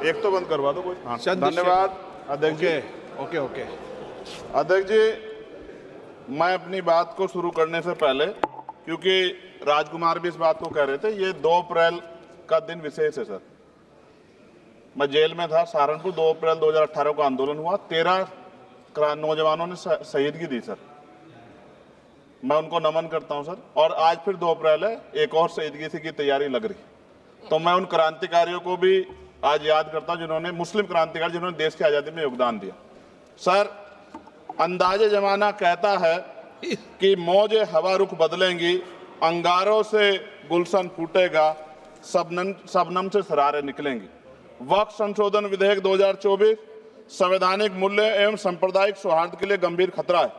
एक तो बंद करवा दो कोई। धन्यवाद अध्यक्ष जी। ओके अध्यक्ष जी, मैं अपनी बात को शुरू करने से पहले, क्योंकि राजकुमार भी इस बात को कह रहे थे, ये 2 अप्रैल का दिन विशेष है सर। मैं जेल में था सहारनपुर, 2 अप्रैल 2018 को आंदोलन हुआ, 13 नौजवानों ने शहीदगी दी सर। मैं उनको नमन करता हूं सर। और आज फिर 2 अप्रैल है, एक और शहीदगी की तैयारी लग रही। तो मैं उन क्रांतिकारियों को भी आज याद करता हूं जिन्होंने, मुस्लिम क्रांतिकारी जिन्होंने देश की आजादी में योगदान दिया। सर, अंदाजे जमाना कहता है कि मौजे हवा रुख बदलेंगी, अंगारों से गुलशन फूटेगा, शबनम से सरारे निकलेंगी। वक्फ संशोधन विधेयक 2024 संवैधानिक मूल्य एवं सांप्रदायिक सौहार्द के लिए गंभीर खतरा है।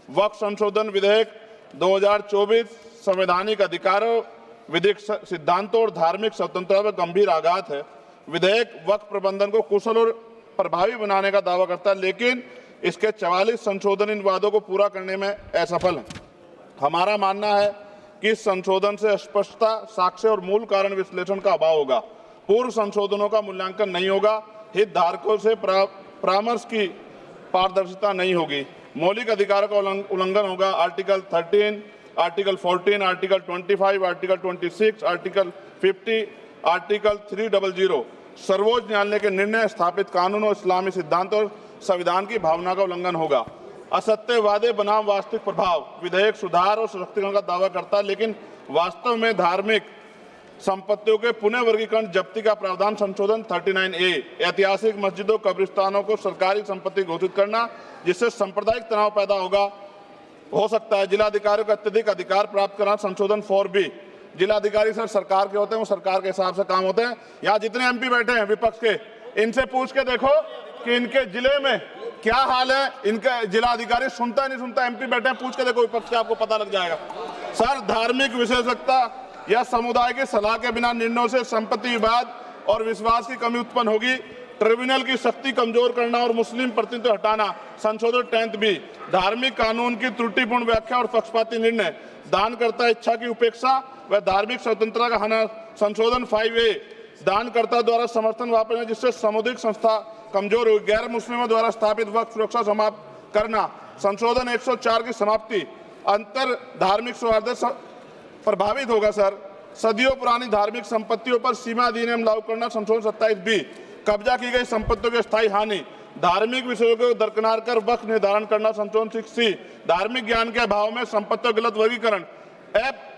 वक्फ संशोधन विधेयक 2024 संवैधानिक अधिकारों, विधिक सिद्धांतों और धार्मिक स्वतंत्रता पर गंभीर आघात है। विधेयक वक्फ प्रबंधन को कुशल और प्रभावी बनाने का दावा करता है, लेकिन इसके 44 संशोधन इन वादों को पूरा करने में असफल है। हमारा मानना है कि इस संशोधन से स्पष्टता, साक्ष्य और मूल कारण विश्लेषण का अभाव होगा। पूर्व संशोधनों का मूल्यांकन नहीं होगा, हितधारकों से परामर्श की पारदर्शिता नहीं होगी, मौलिक अधिकारों का उल्लंघन होगा। Article 13, article 14, article 25, article 26, article 50, article 300 सर्वोच्च न्यायालय के निर्णय, स्थापित कानून और इस्लामी सिद्धांत और संविधान की भावना का उल्लंघन होगा। असत्य वादे बनाम वास्तविक प्रभाव, विधेयक सुधार और सशक्तिकरण का दावा करता है, लेकिन वास्तव में धार्मिक संपत्तियों के पुनः वर्गीकरण, जब्ती का प्रावधान संशोधन 39A, ऐतिहासिक मस्जिदों, कब्रिस्तानों को सरकारी संपत्ति घोषित करना, जिससे सांप्रदायिक तनाव पैदा हो सकता है। जिलाधिकारियों को अत्यधिक अधिकार प्राप्त करना, संशोधन 4B। जिलाधिकारी सर सरकार के होते हैं, वो सरकार के हिसाब से काम होते हैं। यहाँ जितने MP बैठे हैं विपक्ष के, इनसे पूछ के देखो कि इनके जिले में क्या हाल है। इनका जिलाधिकारी सुनता नहीं सुनता, MP बैठे हैं, पूछ के देखो विपक्ष के, आपको पता लग जाएगा। सर, धार्मिक विशेषज्ञता या समुदाय की सलाह के बिना निर्णयों से संपत्ति विवाद और विश्वास की कमी उत्पन्न होगी। ट्रिब्यूनल की शक्ति कमजोर करना और मुस्लिम प्रतिनिधित्व हटाना, संशोधन 10B। धार्मिक कानून की त्रुटिपूर्ण व्याख्या और पक्षपाती निर्णय, दानकर्ता इच्छा की उपेक्षा व धार्मिक स्वतंत्रता का हनन, संशोधन 5A। दानकर्ता द्वारा समर्थन वापस, जिससे सामुदायिक संस्था कमजोर हुई। गैर मुस्लिमों द्वारा स्थापित वक्फ सुरक्षा समाप्त करना, संशोधन 104 की समाप्ति। अंतर धार्मिक सौहार्द प्रभावित होगा सर। सदियों पुरानी धार्मिक संपत्तियों पर सीमा अधिनियम लागू करना, संशोधन 27B। कब्जा की गई संपत्तियों की स्थायी हानि, धार्मिक विषयों को दरकिनार कर वक्फ निर्धारण करना, संशोधन 6C। धार्मिक ज्ञान के अभाव में संपत्तियों गलत वर्गीकरण,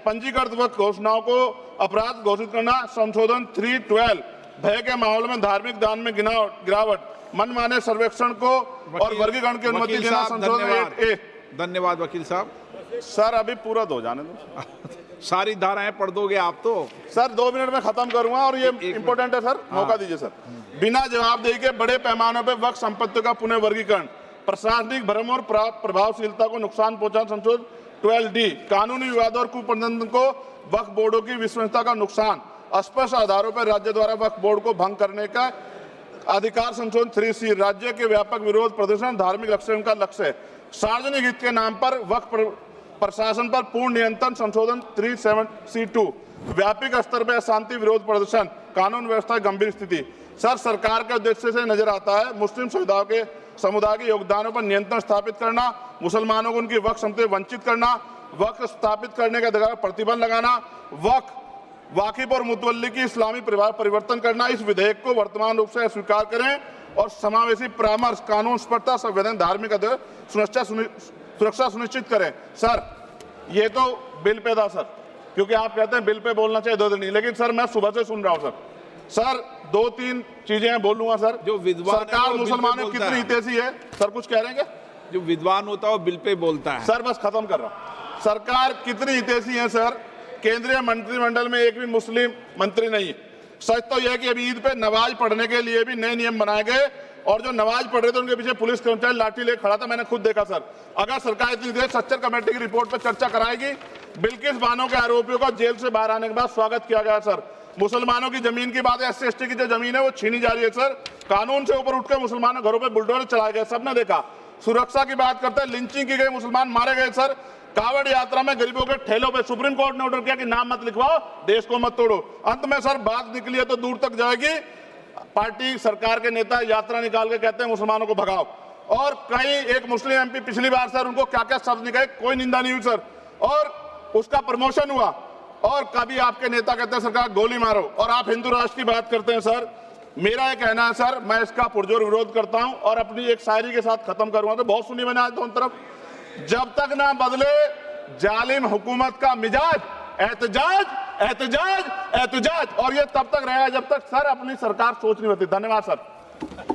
पंजीकृत वक्फ घोषणाओं को अपराध घोषित करना, संशोधन 312। भय के माहौल में धार्मिक दान में गिरावट, मनमाने सर्वेक्षण को और वर्गीकरण की अनुमति देना, संशोधन 8A। धन्यवाद वकील साहब। सर, अभी पूरा दो जाने दो। सारी धाराएं पढ़ दोगे आप तो? सर, 2 मिनट में खत्म करूंगा और ये इंपॉर्टेंट है सर, मौका दीजिए सर। बिना जवाबदेही के बड़े पैमाने पर वक्फ संपत्तियों का पुनः वर्गीकरण, प्रशासनिक भ्रम और प्रभावशीलता को नुकसान पहुंचाना, संशोधन 12D। कानूनी विवादों और कुप्रबंधन को वक्फ बोर्डों की विश्वसनीयता का नुकसान, स्पष्ट आधारों पर राज्य द्वारा वक्फ बोर्ड को भंग करने का अधिकार, संशोधन 3C। राज्य के व्यापक विरोध प्रदर्शन, धार्मिक लक्ष्य का लक्ष्य, सार्वजनिक हित के नाम पर वक्फ प्रशासन पर पूर्ण नियंत्रण, संशोधन 37C2। व्यापक स्तर पर अशांति विरोध प्रदर्शन, कानून व्यवस्था गंभीर स्थिति। सर, सरकार के उद्देश्य से नजर आता है मुस्लिम समुदाय के योगदानों पर नियंत्रण स्थापित करना, मुसलमानों को उनकी वक्फ संपत्ति वंचित करना, वक्फ स्थापित करने के अधिकार प्रतिबंध लगाना, वाकिफ और मुतवल्ली की इस्लामी परिवर्तन करना। इस विधेयक को वर्तमान रूप से स्वीकार करें और समावेशी परामर्श, कानून स्पष्टता, संवैधानिक धार्मिक सुरक्षा सुनिश्चित करें। सर, ये तो बिल पे था सर, क्योंकि आप कहते हैं बिल पे बोलना चाहिए 2 दिन नहीं, लेकिन सर मैं सुबह से सुन रहा हूं सर 2-3 चीजें बोलूंगा सर। जो विद्वान सरकार मुसलमानों की कितनी हितैषी है सर, कुछ कह रहे हैं क्या? जो विद्वान होता है वो बिल पे बोलता है। सर बस खत्म कर रहा हूं। सरकार कितनी हितैषी है सर? केंद्रीय मंत्रिमंडल में एक भी मुस्लिम मंत्री नहीं है। सच तो यह है कि अभी ईद पे नमाज पढ़ने के लिए भी नए नियम बनाए गए और जो नमाज पढ़ रहे थे उनके पीछे पुलिस कर्मचारी लाठी लेकर खड़ा था, मैंने खुद देखा सर। अगर सरकार इतनी देर सच्चर कमेटी की रिपोर्ट पर चर्चा कराएगी, बिल्किस बानो के आरोपियों का जेल से बाहर आने के बाद स्वागत किया गया सर। मुसलमानों की जमीन की बात है, SC/ST की जो जमीन है वो छीनी जा रही है सर। कानून से ऊपर उठकर मुसलमानों घरों पर बुलडोजर चलाए गए, सबने देखा। सुरक्षा की बात करते हैं, लिंचिंग की गई, मुसलमान मारे गए सर। कावड़ यात्रा में गरीबों के ठेलों पे सुप्रीम कोर्ट ने ऑर्डर किया कि नाम मत लिखवाओ, देश को मत तोड़ो। अंत में सर बात निकली है तो दूर तक जाएगी। पार्टी सरकार के नेता यात्रा निकाल के कहते हैं मुसलमानों को भगाओ, और कई एक मुस्लिम एमपी पिछली बार सर उनको क्या क्या शब्द निकले, कोई निंदा नहीं हुई सर, और उसका प्रमोशन हुआ। और कभी आपके नेता कहते हैं सरकार गोली मारो, और आप हिंदू राष्ट्र की बात करते हैं सर। मेरा ये कहना है सर, मैं इसका पुरजोर विरोध करता हूं और अपनी एक शायरी के साथ खत्म करूंगा। तो बहुत सुनी मैंने आज दोनों तरफ, जब तक ना बदले जालिम हुकूमत का मिजाज, एहतजाज एहतजाज एहतजाज, और ये तब तक रहेगा जब तक सर अपनी सरकार सोच नहीं होती। धन्यवाद सर।